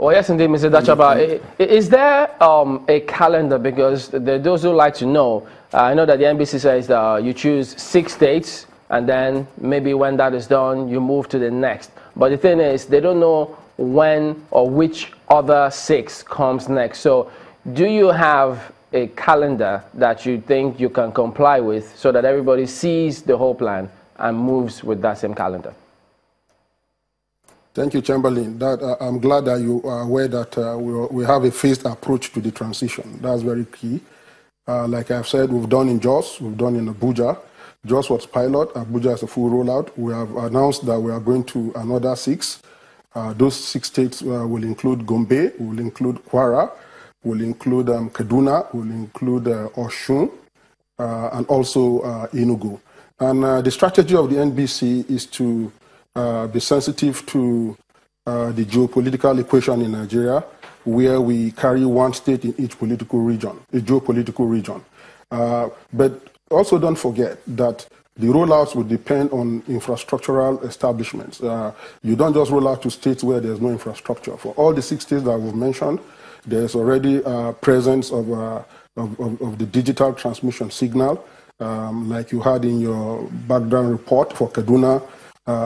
Well, yes, indeed, Mr. Dachaba. Is there a calendar? Because those who like to know, I know that the NBC says that you choose 6 states, and then maybe when that is done, you move to the next. But the thing is, they don't know when or which other 6 comes next. So do you have a calendar that you think you can comply with so that everybody sees the whole plan and moves with that same calendar? Thank you, Chamberlain. I'm glad that you are aware that we have a phased approach to the transition. That's very key. Like I've said, we've done in Jos, we've done in Abuja. Jos was pilot, Abuja is a full rollout. We have announced that we are going to another 6. Those 6 states will include Gombe, will include Kwara, will include Kaduna, will include Osun, and also Enugu. And the strategy of the NBC is to be sensitive to the geopolitical equation in Nigeria, where we carry 1 state in each political region, a geopolitical region. But also don't forget that the rollouts will depend on infrastructural establishments. You don't just roll out to states where there's no infrastructure. For all the 6 states that we've mentioned, there's already presence of the digital transmission signal, like you had in your background report for Kaduna.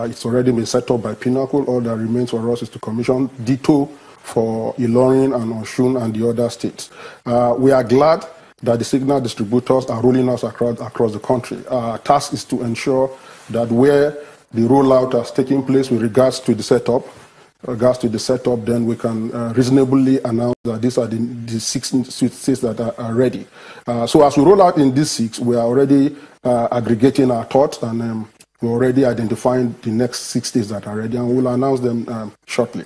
It's already been set up by Pinnacle. All that remains for us is to commission ditto for Ilorin and Osun and the other states. We are glad that the signal distributors are rolling us across the country. Our task is to ensure that where the rollout has taken place with regards to the setup, then we can reasonably announce that these are the 6 states that are ready. So as we roll out in these 6, we are already aggregating our thoughts, and we're already identifying the next 6 states that are ready, and we'll announce them shortly.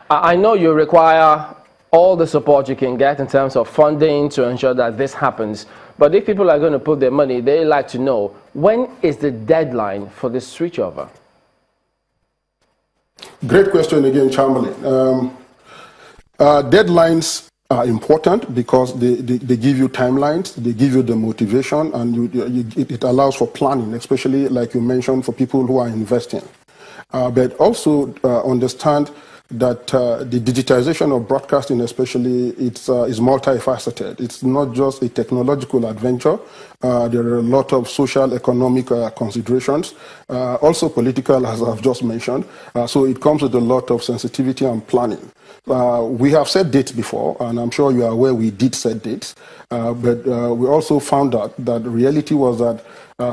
I know you require all the support you can get in terms of funding to ensure that this happens. But if people are going to put their money, they like to know, when is the deadline for this switchover? Great question again, Chamberlain. Deadlines are important because they give you timelines, they give you the motivation, and it allows for planning, especially like you mentioned, for people who are investing. But also understand that the digitization of broadcasting especially is multifaceted. It's not just a technological adventure. There are a lot of social, economic considerations, also political, as I've just mentioned. So it comes with a lot of sensitivity and planning. We have set dates before, and I'm sure you are aware we did set dates, but we also found out that the reality was that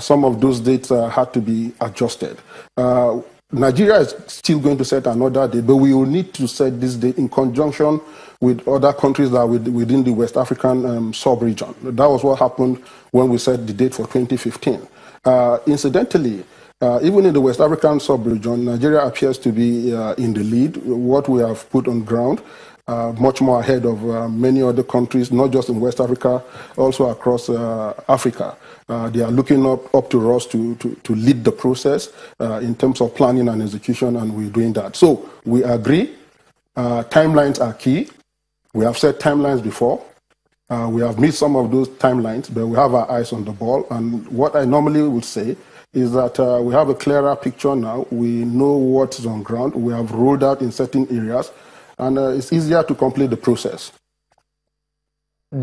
some of those dates had to be adjusted. Nigeria is still going to set another date, but we will need to set this date in conjunction with other countries that are within the West African sub-region. That was what happened when we set the date for 2015. Incidentally, even in the West African sub-region, Nigeria appears to be in the lead. What we have put on ground, much more ahead of many other countries, not just in West Africa, also across Africa. They are looking up to us to lead the process in terms of planning and execution, and we're doing that. So we agree. Timelines are key. We have set timelines before. We have missed some of those timelines, but we have our eyes on the ball. And what I normally would say is that we have a clearer picture now. We know what is on ground. We have rolled out in certain areas, and it's easier to complete the process.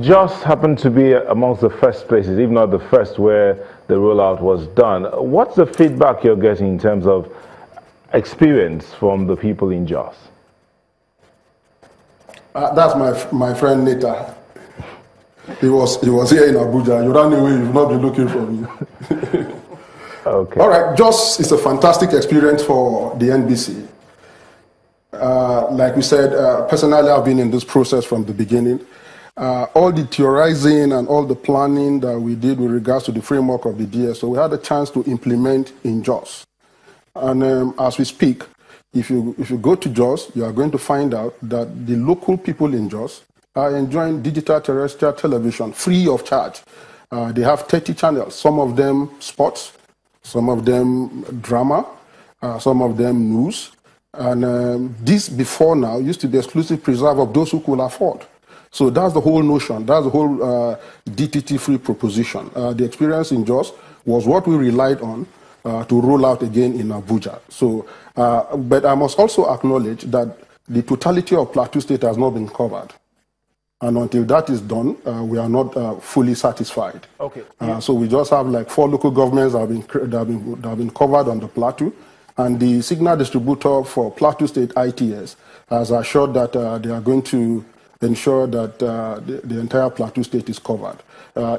Jos happened to be amongst the first places, if not the first, where the rollout was done. What's the feedback you're getting in terms of experience from the people in Jos? That's my friend Nita. He was here in Abuja. You ran away. You've not been looking for me. Okay. All right. Jos is a fantastic experience for the NBC. Like we said, personally, I've been in this process from the beginning. All the theorizing and all the planning that we did with regards to the framework of the DSO, we had a chance to implement in Jos. And as we speak, if you go to Jos, you are going to find out that the local people in Jos are enjoying digital terrestrial television free of charge. They have 30 channels, some of them sports, some of them drama, some of them news. And this before now used to be exclusive preserve of those who could afford. So that's the whole notion. That's the whole DTT-free proposition. The experience in Jos was what we relied on to roll out again in Abuja. So, but I must also acknowledge that the totality of Plateau State has not been covered. And until that is done, we are not fully satisfied. Okay. So we just have like 4 local governments that have been covered on the Plateau. And the signal distributor for Plateau State ITS has assured that they are going to ensure that the entire Plateau State is covered.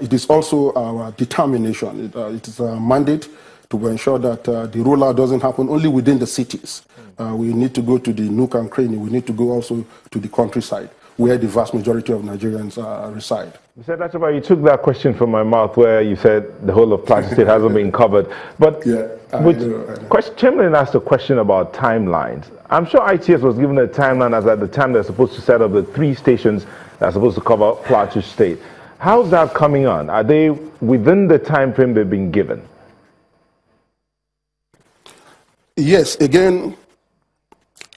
It is also our determination. It is a mandate to ensure that the rollout doesn't happen only within the cities. We need to go to the nook and cranny. We need to go also to the countryside, where the vast majority of Nigerians reside. Mr. Dachaba, you took that question from my mouth where you said the whole of Plateau State hasn't been covered. But yeah, Chamberlain asked a question about timelines. I'm sure ITS was given a timeline as at the time they're supposed to set up the 3 stations that are supposed to cover Plateau State. How's that coming on? Are they within the time frame they've been given? Yes, again,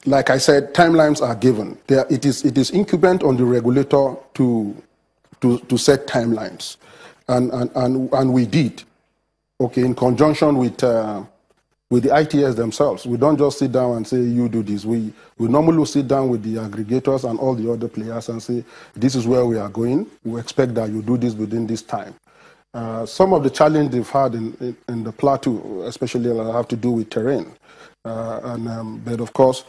like I said, timelines are given. It is incumbent on the regulator to set timelines, and we did. Okay, in conjunction with the ITS themselves. We don't just sit down and say you do this. We normally sit down with the aggregators and all the other players and say this is where we are going. We expect that you do this within this time. Some of the challenges they've had in the plateau, especially have to do with terrain, but of course.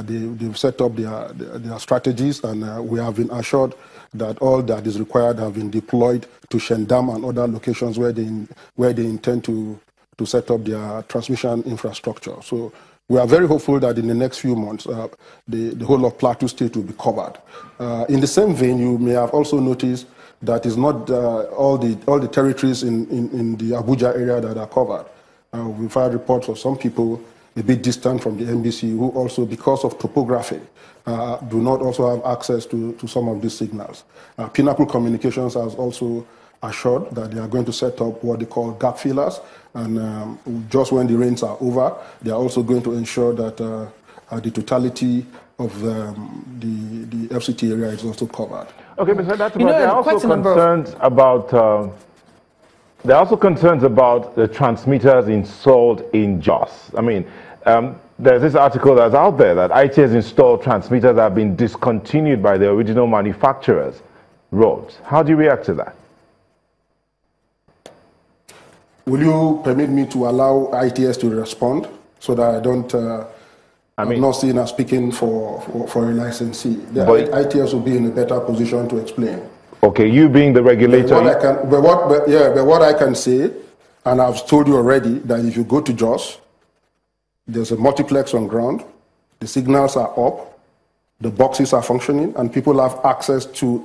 They've set up their strategies, and we have been assured that all that is required have been deployed to Shendam and other locations where they intend to set up their transmission infrastructure. So we are very hopeful that in the next few months, the whole of Plateau State will be covered. In the same vein, you may have also noticed that it's not all the territories in the Abuja area that are covered. We've had reports of some people a bit distant from the NBC, who also, because of topography, do not also have access to some of these signals. Pinnacle Communications has also assured that they are going to set up what they call gap fillers, and just when the rains are over, they are also going to ensure that the totality of the FCT area is also covered. Okay, Mr. Dachaba, there are also concerns about there are also concerns about the transmitters installed in Jos. I mean, there's this article that's out there that ITS installed transmitters that have been discontinued by the original manufacturers, Rhodes. How do you react to that? Will you permit me to allow ITS to respond so that I don't... I'm not seen as speaking for a licensee. The ITS will be in a better position to explain. Okay, you being the regulator. But what I can say, and I've told you already, that if you go to Jos, there's a multiplex on ground, the signals are up, the boxes are functioning, and people have access to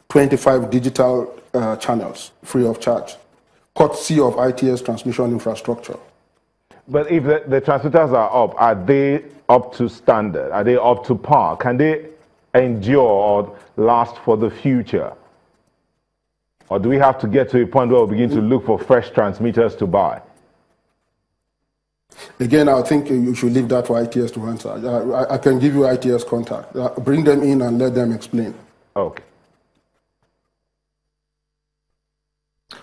25 digital channels free of charge, courtesy of ITS transmission infrastructure. But if the transmitters are they up to standard? Are they up to par? Can they endure or last for the future? Or do we have to get to a point where we begin to look for fresh transmitters to buy? Again, I think you should leave that for ITS to answer. I can give you ITS contact. Bring them in and let them explain. Okay.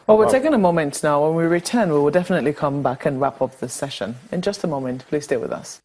Well, we're taking a moment now. When we return, we will definitely come back and wrap up this session. In just a moment, please stay with us.